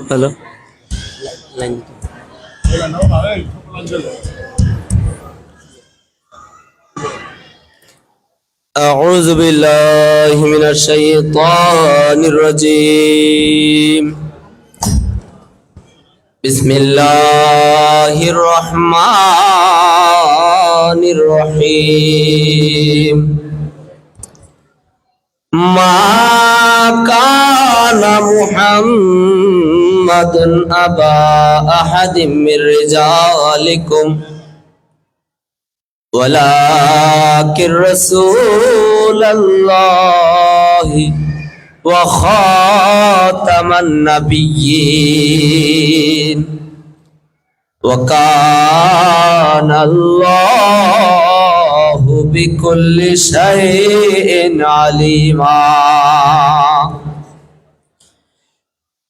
Hello. أعوذ بالله من الشيطان الرجيم. بسم الله الرحمن الرحيم. ما كان محمد أبا أحد من رجالكم ولكن رسول الله وخاتم النبيين وكان الله بكل شيء عليما.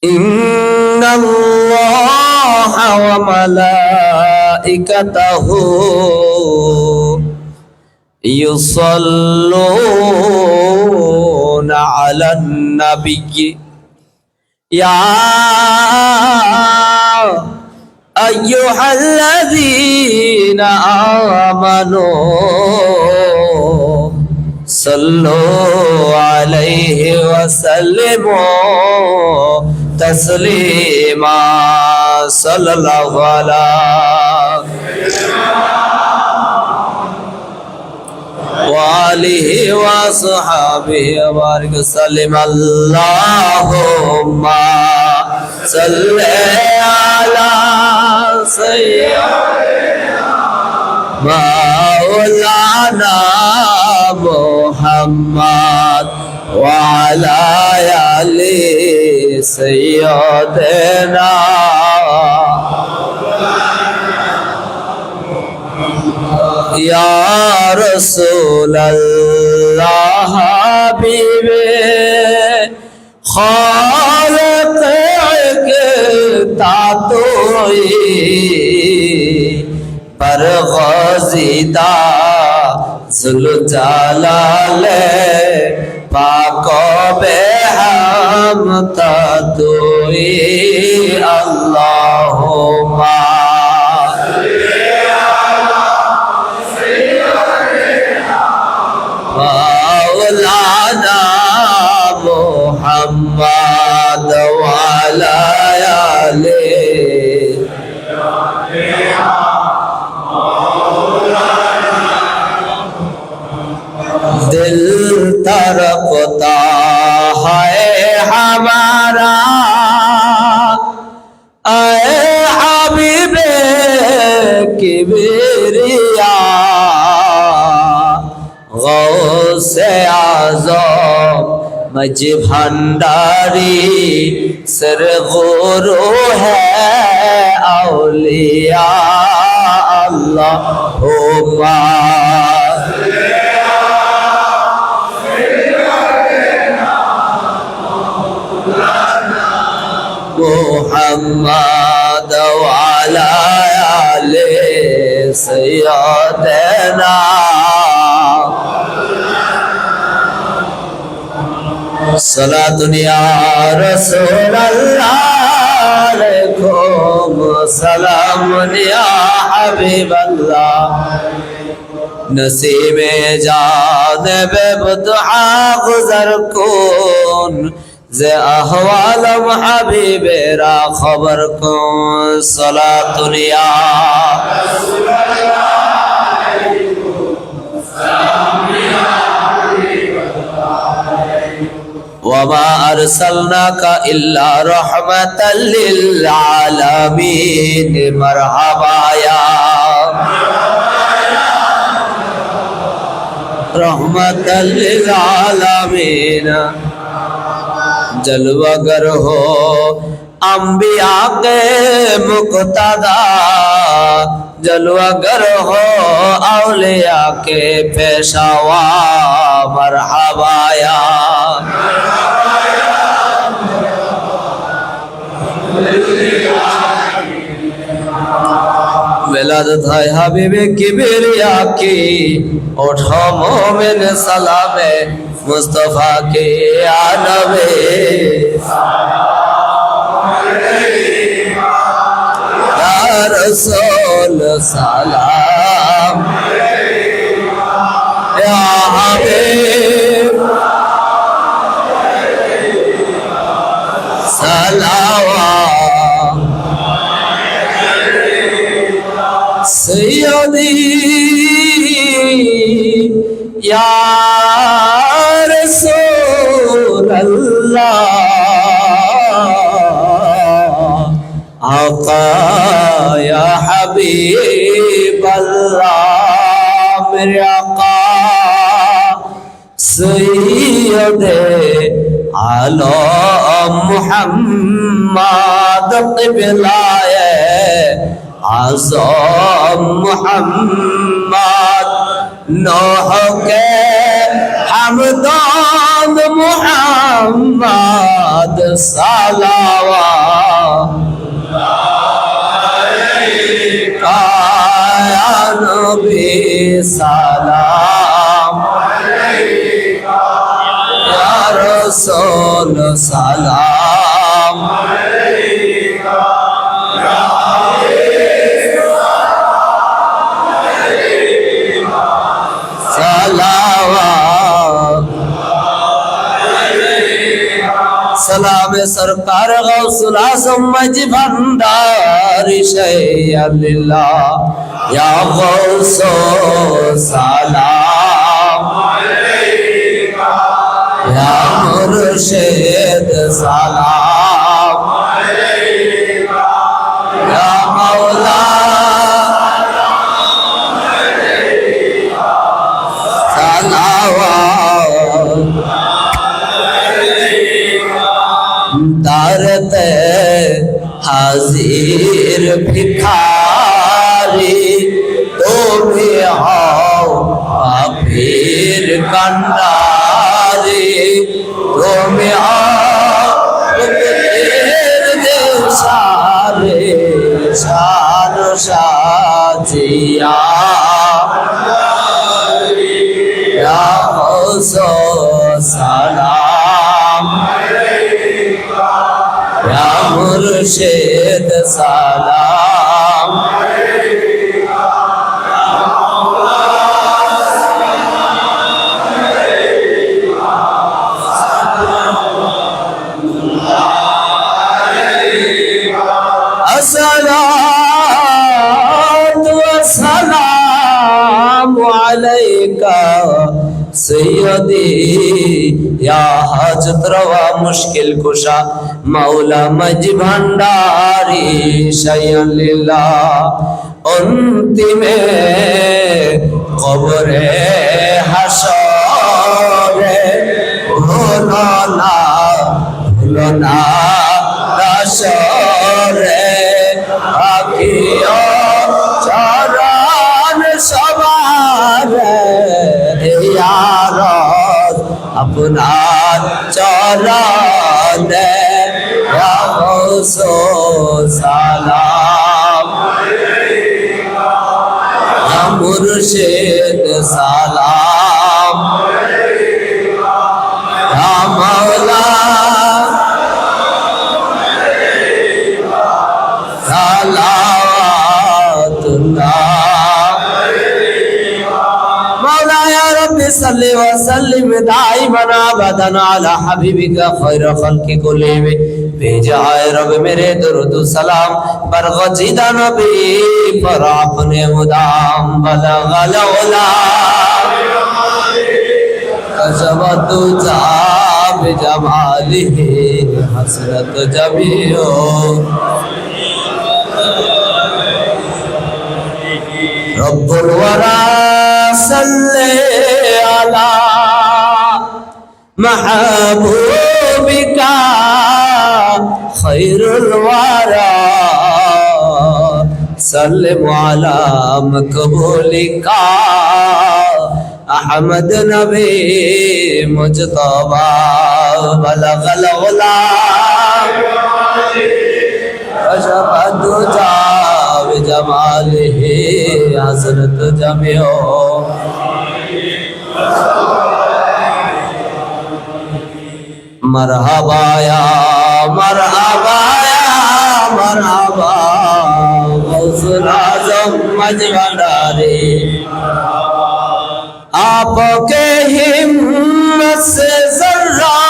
إن الله وملائكته يصلون على النبي يا أيها الذين آمنوا صلوا عليه وسلموا تسليما. صلى الله عليه وآله وصحبه وبارك وسلم. اللهم صل على سيدنا مولانا محمد وعلى آل سيدنا या रसूल अल्लाह हबीबे खालिक के तातोई पर गज़ीदा ज़ुल जलाले पाको बेहम तातोई अल्लाहुम्मा मौलाना मुहम्मद वाला आले दिल तरफता है हमारा ऐ हबीबे किबरिया गौसे आज़म मज भंडारी सर गुरु है औलिया अल्लाहुम्मा मुहम्मद वाला आले सय्यदना सलातुन या रसूल अल्लाह अलैकुम सलामुन या हबीब अल्लाह नसीबे जानबे बुदआ गुज़र कुन जे अहवालम हबीबेरा खबर कुन सलातुन या रसूल अल्लाह अलैकुम सलाम या हबीब अल्लाह وما أرسلناك إلا رحمة للعالمين مرحبا يا رحمة للعالمين जलवागर हो अंबिया के मुक्तदा जलवागर हो औलिया के पेशवा मरहबाया विलादत है हबीबे किबरिया की उठो मोमिन सलामे मुस्तफा के आनबे या रसूल सलाम या हबीब सलाम सैयदी या रसूल अल्लाह आका या हबीब अल्लाह मेरे आका सैयदे आलम मुहम्मद क़िबलाए आज़म मुहम्मद नूह के हमदान मुहम्मद सलावत या नबी सलाम या रसूल सलाम सलाम सरकार गौसुल आज़म मज भंडारी शैय्यल्लाह या गौसो सलाम या मुर्शिद सलाम या मौला दारते हाजिर भिखारी तुम्हें आओ पीर कंडारी तुम्हें आओ सारे शान शाजिया या गौसो सलाम या मुर्शिद सलाम अस्सलातु वस्सलामु अलैका सैयदी या हाजत रवा मुश्किल कुशा मौला मज भंडारी शैय्यल्लाह अंतिमे कब्रे हशरे भूलो ना रशरे आखियो चरण सवारे यार अपनार चरण या गौसो सलाम या मुर्शिद सलाम या मौला सल्ली व सल्लिम दाइमन अबदन अला हबीबिका खैर खल्क़ि कुल्लिहिम भेजा है रब मेरे दुरूद सलाम पर गजीदा नबी पर अपने मुदाम बलगल उला कसबतु जा بجماله حسنت جميع رب الورى صل على محبوبك خير الورى سلم على مقبولك أحمد نبي مجتبى بلغ العلا كشف الدجى بجماله حسنت جميع مرحبا يا مرحبا يا مرحبا غوث العظم مجمداري आपके हिम्मत से जर्रा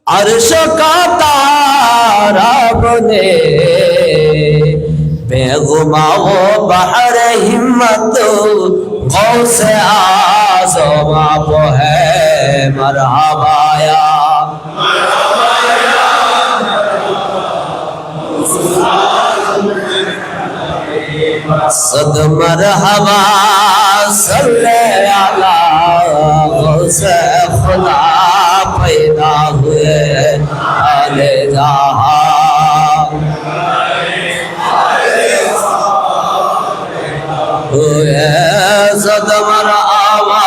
अर्श का तारा बने बेगुमा वो बहर हिम्मत गौस आज़म आप है मरहबा या सद मरहबा सल्ले अला गौस खुदा पैदा हुए आले जहां हुए सद मरहबा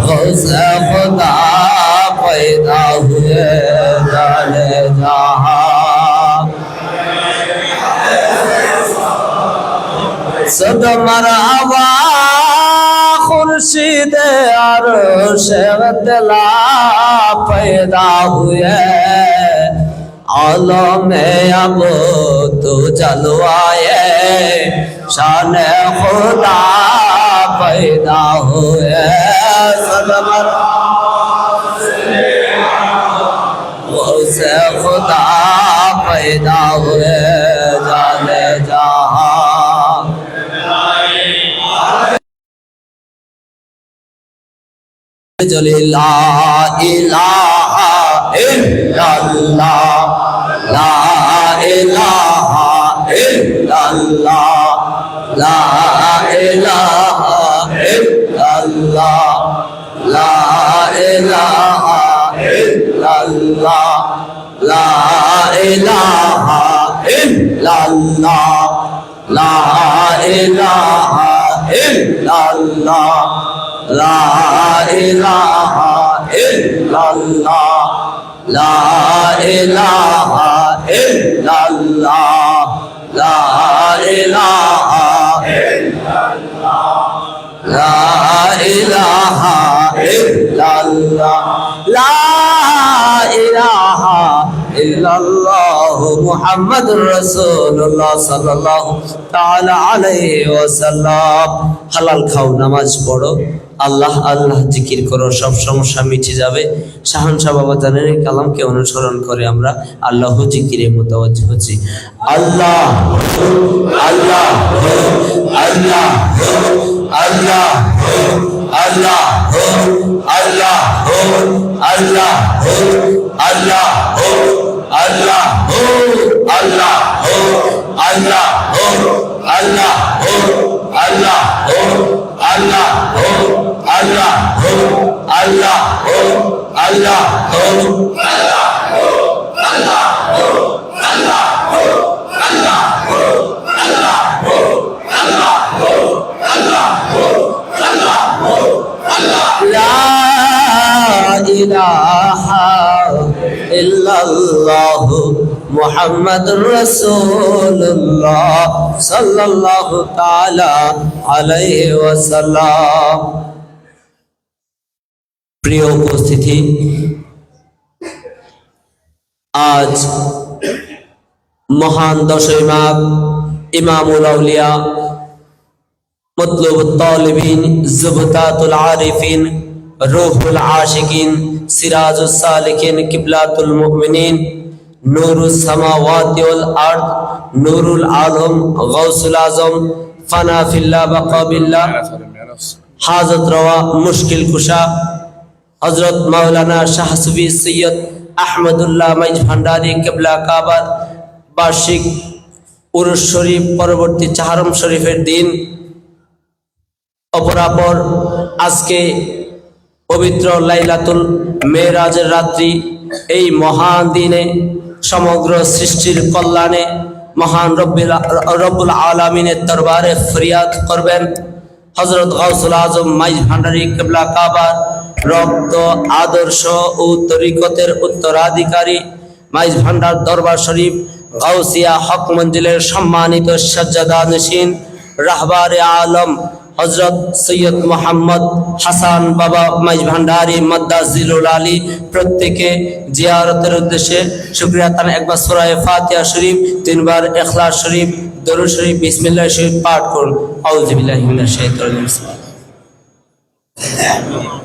गौस खुदा पैदा हुए आले जहां सद मरहबा खुर्शीद अर्श तला पैदा हुए आलम अब तो जलवाए शान खुदा पैदा हुए सद मरहबा से खुदा पैदा हुए जाने जहां ला इलाहा इल्लल्लाह ला इलाहा इल्लल्लाह ला इलाहा इल्लल्लाह ला इलाहा इल्लल्लाह ला इलाहा इल्लल्लाह ला इलाहा इल्लल्लाह ला इलाहा इल्लल्लाह ला इलाहा इल्लल्लाह ला इलाहा इल्लल्लाह ला इलाहा इल्लल्लाह ला इलाहा इल्लल्लाह मुहम्मदुर रसूलुल्लाह सल्लल्लाहु ताआला अलैहि वसल्लम হালাল খাও নামাজ পড়ো আল্লাহ আল্লাহ জিকির করো সব সমস্যা মিটে যাবে শাহানশাহ বাবা জানের এই কালামকে অনুসরণ করে আমরা আল্লাহ জিকিরে মুতাওয়াজ্জিহ হচ্ছি আল্লাহ আল্লাহ আল্লাহ আল্লাহ আল্লাহ আল্লাহ আল্লাহ আল্লাহ আল্লাহ আল্লাহ আল্লাহ আল্লাহ আল্লাহ আল্লাহ আল্লাহ আল্লাহ আল্লাহ ইল্লাল্লাহ মুহাম্মাদুর রাসূলুল্লাহ সাল্লাল্লাহু তাআলা আলাইহি ওয়াসাল্লাম। প্রিয় উপস্থিতি, আজ মহান দশই মাঘ ইমামুল আউলিয়া মতলুবুত তালিবিন জুবতাতুল আরিফিন রূহুল আশিকিন সিরাজুস সালিকিন কিবলাতুল মুমিনিন নূরুস সামাওয়াতি ওয়াল আরদ নূরুল আলম গাউসুল আজম ফানা ফিল্লাহ বাকা বিল্লাহ হাজত রওয়া মুশকিল কুশা হযরত মাওলানা শাহ সুফি সৈয়দ আহমদুল্লাহ মাইজ ভান্ডারী কিবলা কাবার বার্ষিক উরুস শরীফ পরবর্তী চাহারম শরীফের দিন অপরাপর আজকে পবিত্র লাইলাতুল মেরাজের রাত্রি এই মহান দিনে সমগ্র সৃষ্টির কল্যাণে মহান রব্বুল আলামিনের দরবারে ফরিয়াদ করবেন হযরত গাউসুল আজম মাইজ ভান্ডারী কিবলা কাবার রক্ত আদর্শ ও তরিকতের উত্তরাধিকারী মাইজ ভান্ডার দরবার শরীফ গাউসিয়া হক মঞ্জিলের সম্মানিত সাজ্জাদা নশীন রাহবারে আলম হযরত সৈয়দ মোহাম্মদ হাসান বাবা মাইজ ভান্ডারী মাদ্দাজিলুল আলী প্রত্যেকে জিয়ারতের উদ্দেশ্যে শুকরিয়া তান একবার সূরা ফাতিহা শরীফ তিনবার ইখলাস শরীফ দরুদ শরীফ বিসমিল্লাহ শরীফ পাঠ করুন আউযু বিল্লাহি মিনাশ শাইতানির রাজিম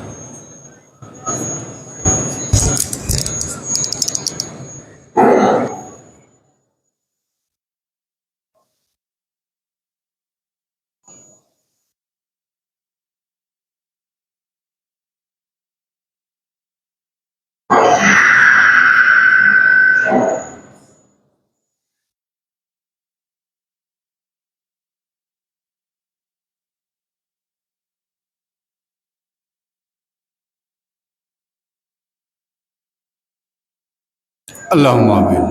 اللهم آمين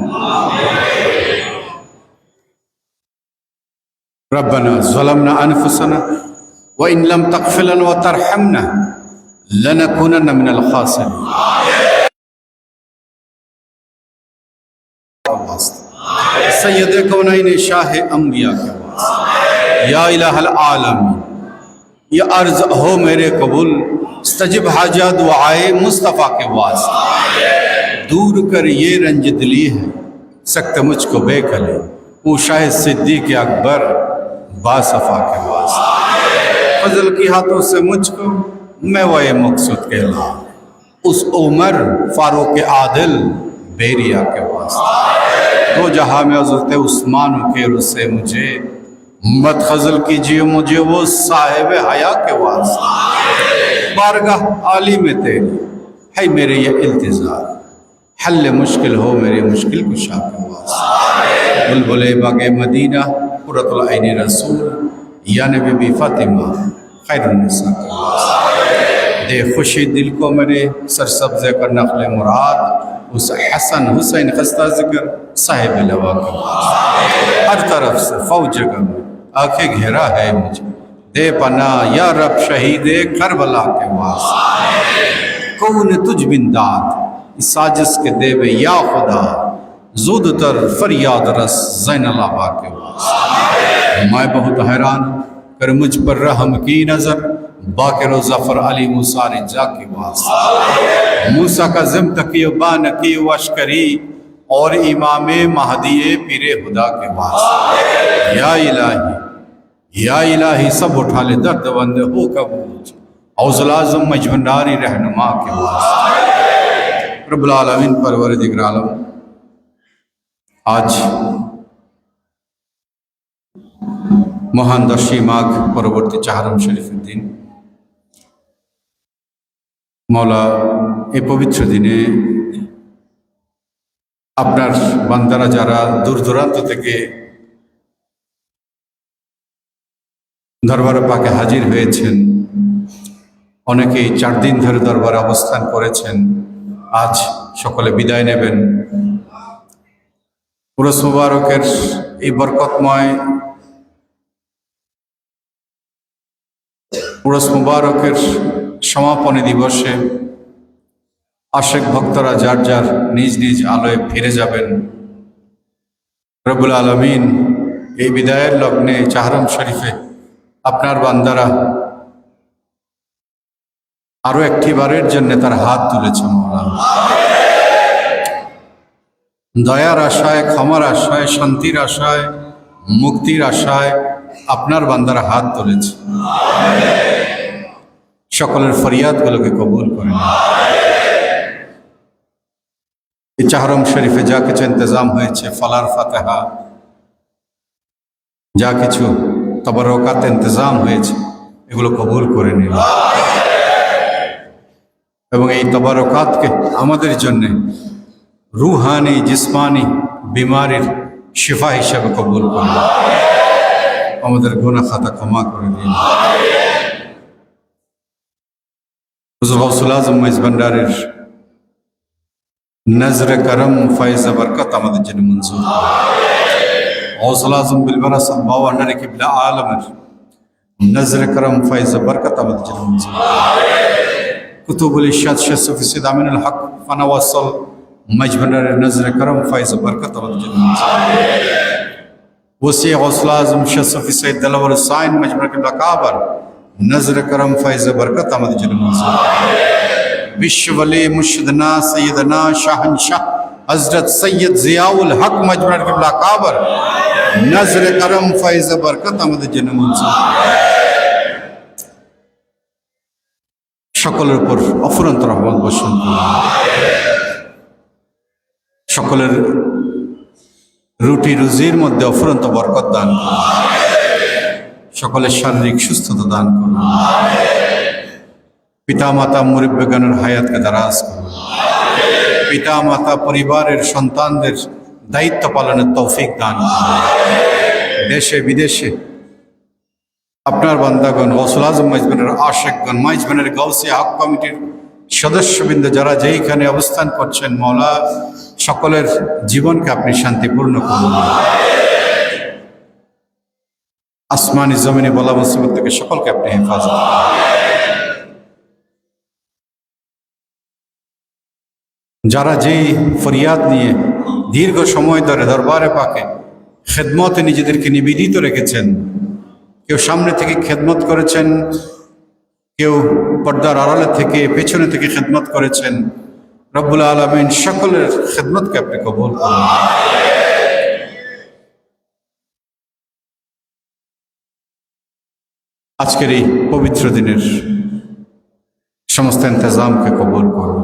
ربنا ظلمنا أنفسنا وإن لم تغفر لنا وترحمنا لنكونن من الخاسرين سید کونین شاہ انبیاء کے واسطے یا الہ العالمین یہ عرض ہو میرے قبول استجب حاجات دعائے مصطفیٰ کے واسطے دور کر یہ رنج دلی ہے سخت مجھ کو بے کلے وہ شاہ صدیق اکبر باصفا کے واسطے فضل کی ہاتھوں سے مجھ کو میں وہ مقصود کہلا اس عمر فاروق عادل بیریا کے واسطے دو جہاں میں حضرت عثمان کے رس سے مجھے مت خزل کیجیے مجھے وہ صاحب حیا کے واسطے بارگاہ عالی میں تیری ہے میرے یہ التزار حل مشکل ہو میرے مشکل کشا کے واسطے بلبل باغ مدینہ قرۃ العین رسول یا نبی بی فاطمہ خیر النساء کے واسطے دے خوشی دل کو میرے سرسبز کر نخل مراد اس حسن حسین خستہ ذکر صاحب لوا کے واسطے ہر طرف سے فوج جگہ میں آنکھیں گھیرا ہے مجھے دے پناہ یا رب شہید کربلا کے واسطے کون تجھ بن داد اس ساجس کے دیوے یا خدا زود تر فریاد رس زین العبا کے واسطے میں بہت حیران کر مجھ پر رحم کی نظر باقر و ظفر علی موسیٰ رجا کے واسطے موسیٰ کا ذم تکی و بانکی و اشکری اور امام مہدی پیر خدا کے واسطے یا الہی سب اٹھا لے درد بند ہو قبول غوث العظم مجھ بھنڈاری رہنما کے واسطے رب العالمین پروردگار عالم আজ মহান 10ই মাঘ পরবর্তী চাহারম শরীফের দিন মওলা এই পবিত্র দিনে আপনার বান্দারা যারা দূর দূরান্ত থেকে দরবারে পাকে হাজির হয়েছেন অনেকেই 4 দিন ধরে দরবারে অবস্থান করেছেন আজ সকলে বিদায় নেবেন উরুস মুবারকের এই বরকতময় উরুস মুবারকের সমাপনী দিবসে আশেক ভক্তরা যার যার নিজ নিজ আলোয় ফিরে যাবেন রব্বুল আলামিন এই বিদায়ের লগ্নে চাহারম শরীফে আপনার বান্দারা আরো একটি বারের জন্য তার হাত তুলেছে মওলানা দয়ার আশায় ক্ষমার আশায় শান্তির আশায় মুক্তির আশায় আপনার বান্দারা হাত তুলেছে সকলের ফরিয়াদগুলোকে কবুল করেন এই চাহারম শরীফে যা কিছু ইন্তজাম হয়েছে ফলার ফাতিহা যা কিছু তবরকাত ইন্তজাম হয়েছে এগুলো কবুল করে নিন এবং এই তবারকাতকে আমাদের জন্য রুহানি জিসমানি বিমারির শিফা হিসেবে কবুল করুন। আমাদের গুনাহ খাতা ক্ষমা করে দিন। হুজুর গাউসুল আজম মাইজ ভান্ডারের নজর করম ফয়জ বরকত আমাদের জন্য মঞ্জুর করুন। গাউসুল আজম বিলবরাসাত বাবা নারে কিবলা আলমের নজর করম ফয়জ বরকত আমাদের জন্য মঞ্জুর করুন। কুতুবুল ইরশাদ শেখ সুফি সৈয়দ আমিনুল হক ফানাওয়াসল মাইজ ভান্ডারের নজর করম ফয়জ বরকত আমাদের জন্য মঞ্জুর করুন। ওসি গাউসুল আজম শেখ সুফি সৈয়দ দিলওয়ার হুসাইন মাইজ ভান্ডার কিবলা কাবার নজর করম ফয়জ বরকত আমাদের জন্য মঞ্জুর করুন। বিশ্ববলি মুর্শিদনা সৈয়দনা শাহনশাহ হযরত সৈয়দ জিয়াউল হক মাইজ ভান্ডার কিবলা কাবার নজর করম ফয়জ বরকত আমাদের জন্য মঞ্জুর করুন। সকলের উপর অফুরন্ত রহমত বর্ষণ করুন। সকলের রুটি রুজির মধ্যে অফুরন্ত বরকত দান করুন। সকলের শারীরিক সুস্থতা দান করুন। পিতা মাতা মুরব্বিগণের হায়াতকে দারাজ করুন। পিতা মাতা পরিবারের সন্তানদের দায়িত্ব পালনের তৌফিক দান করুন। দেশে বিদেশে আপনার বান্দাগণ গাউসুল আজম মাইজবানের আশেকগণ মাইজবানের গাউসিয়া হক কমিটির সদস্যবৃন্দ যারা যেইখানে অবস্থান করছেন মওলা সকলের জীবনকে আপনি শান্তিপূর্ণ করুন। আসমানি জমিনে বলা মুসিবত থেকে সকলকে আপনি হেফাজত করুন। যারা যেই ফরিয়াদ নিয়ে দীর্ঘ সময় ধরে দরবারে পাকে খেদমতে নিজেদেরকে নিবেদিত রেখেছেন, কেউ সামনে থেকে খেদমত করেছেন, কেউ পর্দার আড়ালে থেকে পেছনে থেকে খেদমত করেছেন, রব্বুল আলামিন সকলের খেদমতকে আপনি কবুল করুন। আজকের এই পবিত্র দিনের সমস্ত ইন্তজামকে কবুল করুন।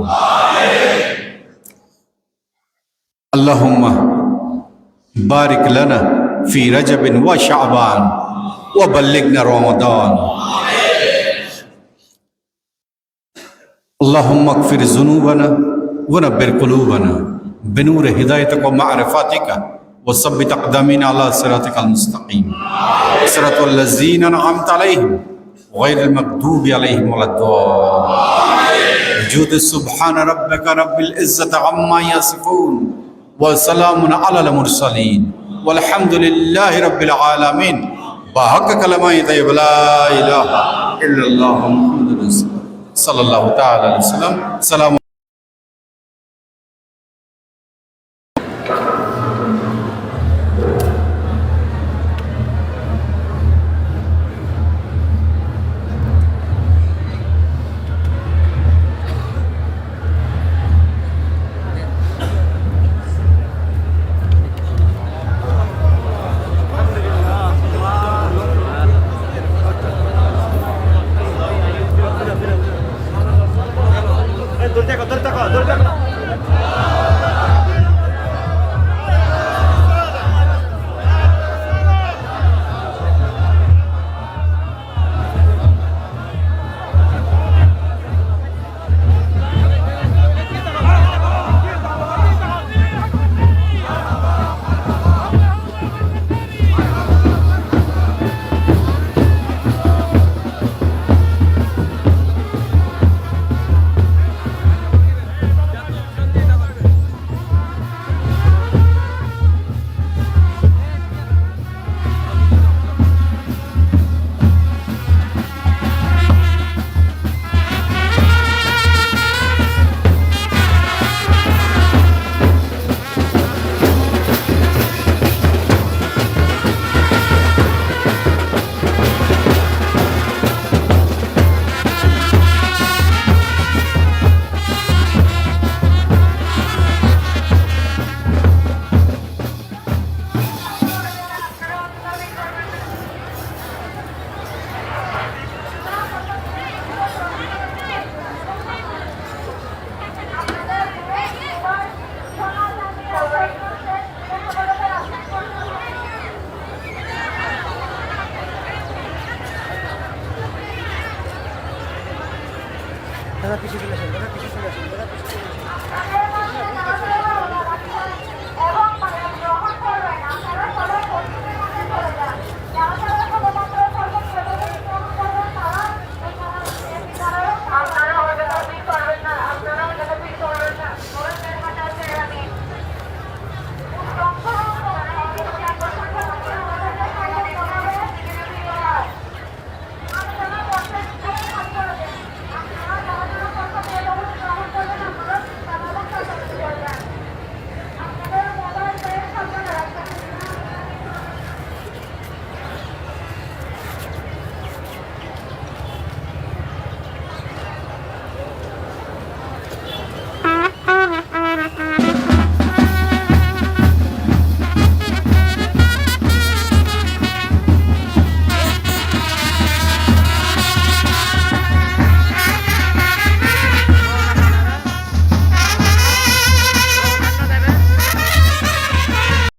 আল্লাহুম্মা বারিক লানা ফি রজবিন ওয়া শাবান ওয়া বাল্লিগনা রমাদান। اللهم اغفر ذنوبنا ونبر قلوبنا بنور هدايتك ومعرفتك وثبت اقدامنا على صراطك المستقيم صراط الذين انعمت عليهم غير المغضوب عليهم ولا الضالين. وجود سبحان ربك رب العزة عما يصفون وسلام على المرسلين والحمد لله رب العالمين. بحق كلمة طيبة لا إله إلا الله محمد رسول الله সাল্লাল্লাহু তাআলা আলাইহি ওয়াসাল্লাম। সালাম। দূর থেকে দাদা পিছিয়ে চলে আসেন, দাদা পিছিয়ে চলে আসেন, দাদা পিছিয়ে চলে আসেন।